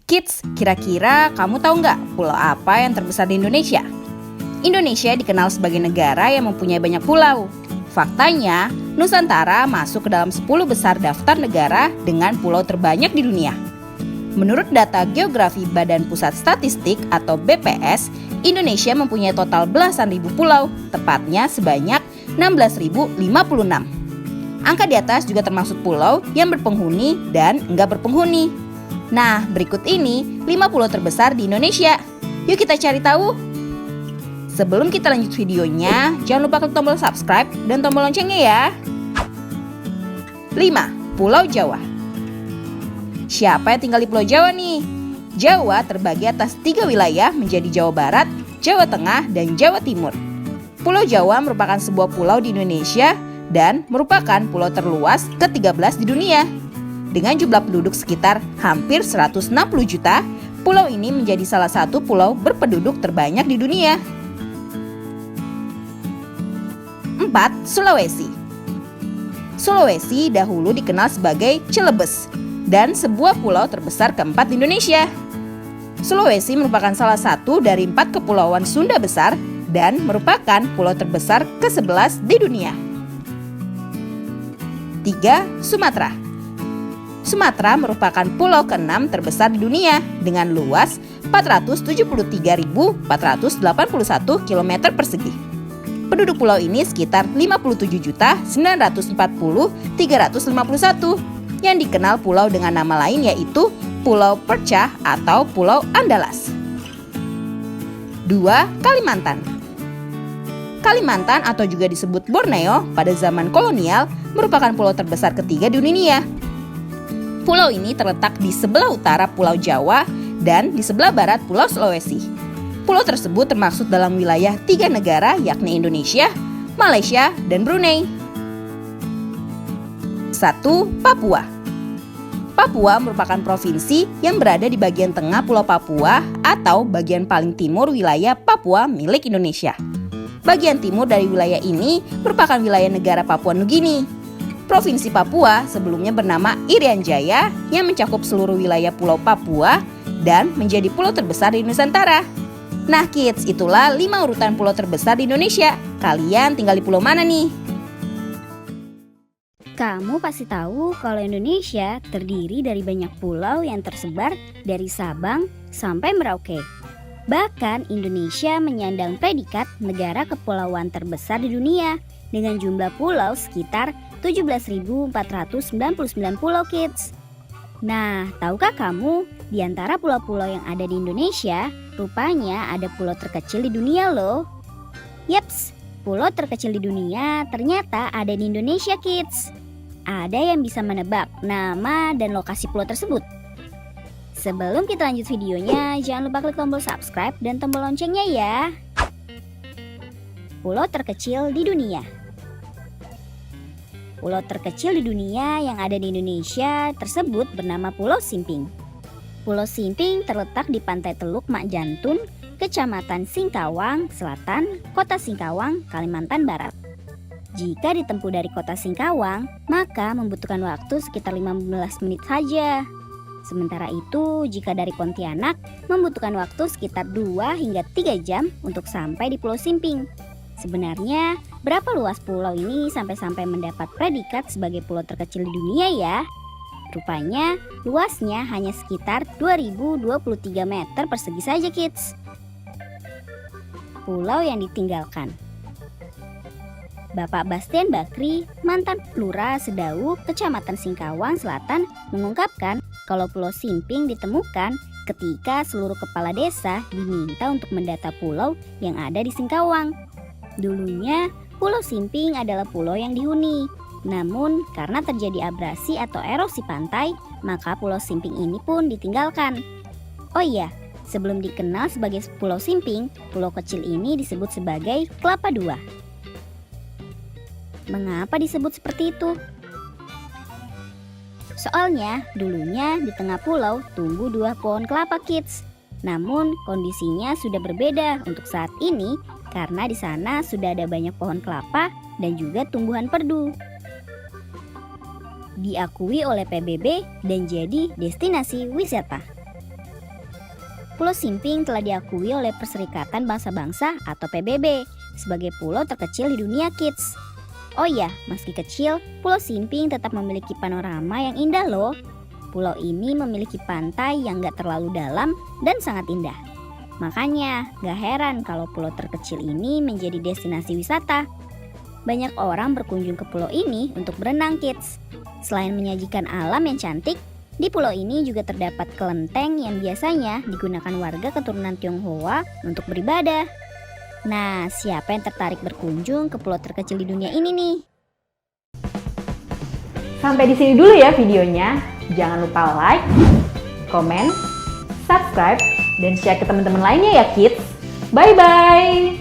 Kids, kira-kira kamu tahu nggak pulau apa yang terbesar di Indonesia? Indonesia dikenal sebagai negara yang mempunyai banyak pulau. Faktanya, Nusantara masuk ke dalam 10 besar daftar negara dengan pulau terbanyak di dunia. Menurut data Geografi Badan Pusat Statistik atau BPS, Indonesia mempunyai total belasan ribu pulau, tepatnya sebanyak 16.056. Angka di atas juga termasuk pulau yang berpenghuni dan enggak berpenghuni. Nah, berikut ini 5 pulau terbesar di Indonesia. Yuk kita cari tahu. Sebelum kita lanjut videonya, jangan lupa klik tombol subscribe dan tombol loncengnya ya. 5. Pulau Jawa. Siapa yang tinggal di Pulau Jawa nih? Jawa terbagi atas 3 wilayah menjadi Jawa Barat, Jawa Tengah, dan Jawa Timur. Pulau Jawa merupakan sebuah pulau di Indonesia dan merupakan pulau terluas ke-13 di dunia. Dengan jumlah penduduk sekitar hampir 160 juta, pulau ini menjadi salah satu pulau berpenduduk terbanyak di dunia. 4. Sulawesi. Sulawesi dahulu dikenal sebagai Celebes dan sebuah pulau terbesar keempat di Indonesia. Sulawesi merupakan salah satu dari 4 kepulauan Sunda besar dan merupakan pulau terbesar ke-11 di dunia. 3. Sumatera. Sumatera merupakan pulau ke-6 terbesar di dunia dengan luas 473.481 km persegi. Penduduk pulau ini sekitar 57.940.351 yang dikenal pulau dengan nama lain yaitu Pulau Perca atau Pulau Andalas. 2. Kalimantan. Kalimantan atau juga disebut Borneo pada zaman kolonial merupakan pulau terbesar ketiga di dunia. Pulau ini terletak di sebelah utara Pulau Jawa dan di sebelah barat Pulau Sulawesi. Pulau tersebut termasuk dalam wilayah 3 negara yakni Indonesia, Malaysia, dan Brunei. 1. Papua. Papua merupakan provinsi yang berada di bagian tengah Pulau Papua atau bagian paling timur wilayah Papua milik Indonesia. Bagian timur dari wilayah ini merupakan wilayah negara Papua Nugini. Provinsi Papua sebelumnya bernama Irian Jaya yang mencakup seluruh wilayah Pulau Papua dan menjadi pulau terbesar di Nusantara. Nah kids, itulah 5 urutan pulau terbesar di Indonesia. Kalian tinggal di pulau mana nih? Kamu pasti tahu kalau Indonesia terdiri dari banyak pulau yang tersebar dari Sabang sampai Merauke. Bahkan Indonesia menyandang predikat negara kepulauan terbesar di dunia dengan jumlah pulau sekitar 17.499 pulau kids. Nah, tahukah kamu di antara pulau-pulau yang ada di Indonesia, rupanya ada pulau terkecil di dunia loh. Yaps, pulau terkecil di dunia ternyata ada di Indonesia kids. Ada yang bisa menebak nama dan lokasi pulau tersebut? Sebelum kita lanjut videonya, jangan lupa klik tombol subscribe dan tombol loncengnya ya. Pulau terkecil di dunia. Pulau terkecil di dunia yang ada di Indonesia tersebut bernama Pulau Simping. Pulau Simping terletak di Pantai Teluk Mak Jantun, Kecamatan Singkawang Selatan, Kota Singkawang, Kalimantan Barat. Jika ditempuh dari Kota Singkawang, maka membutuhkan waktu sekitar 15 menit saja. Sementara itu, jika dari Pontianak, membutuhkan waktu sekitar 2 hingga 3 jam untuk sampai di Pulau Simping. Sebenarnya, berapa luas pulau ini sampai-sampai mendapat predikat sebagai pulau terkecil di dunia ya? Rupanya, luasnya hanya sekitar 2023 meter persegi saja kids. Pulau yang ditinggalkan. Bapak Bastian Bakri, mantan Lurah Sedau, Kecamatan Singkawang Selatan, mengungkapkan kalau Pulau Simping ditemukan ketika seluruh kepala desa diminta untuk mendata pulau yang ada di Singkawang. Dulunya, Pulau Simping adalah pulau yang dihuni. Namun, karena terjadi abrasi atau erosi pantai, maka Pulau Simping ini pun ditinggalkan. Oh iya, sebelum dikenal sebagai Pulau Simping, pulau kecil ini disebut sebagai Kelapa II. Mengapa disebut seperti itu? Soalnya, dulunya di tengah pulau tumbuh 2 pohon kelapa kids. Namun, kondisinya sudah berbeda untuk saat ini karena di sana sudah ada banyak pohon kelapa dan juga tumbuhan perdu. Diakui oleh PBB dan jadi destinasi wisata. Pulau Simping telah diakui oleh Perserikatan Bangsa-Bangsa atau PBB sebagai pulau terkecil di dunia, kids. Oh iya, meski kecil, Pulau Simping tetap memiliki panorama yang indah loh. Pulau ini memiliki pantai yang gak terlalu dalam dan sangat indah. Makanya, gak heran kalau pulau terkecil ini menjadi destinasi wisata. Banyak orang berkunjung ke pulau ini untuk berenang, kids. Selain menyajikan alam yang cantik, di pulau ini juga terdapat kelenteng yang biasanya digunakan warga keturunan Tionghoa untuk beribadah. Nah, siapa yang tertarik berkunjung ke pulau terkecil di dunia ini nih? Sampai di sini dulu ya videonya. Jangan lupa like, komen, subscribe, dan share ke teman-teman lainnya ya kids. Bye-bye!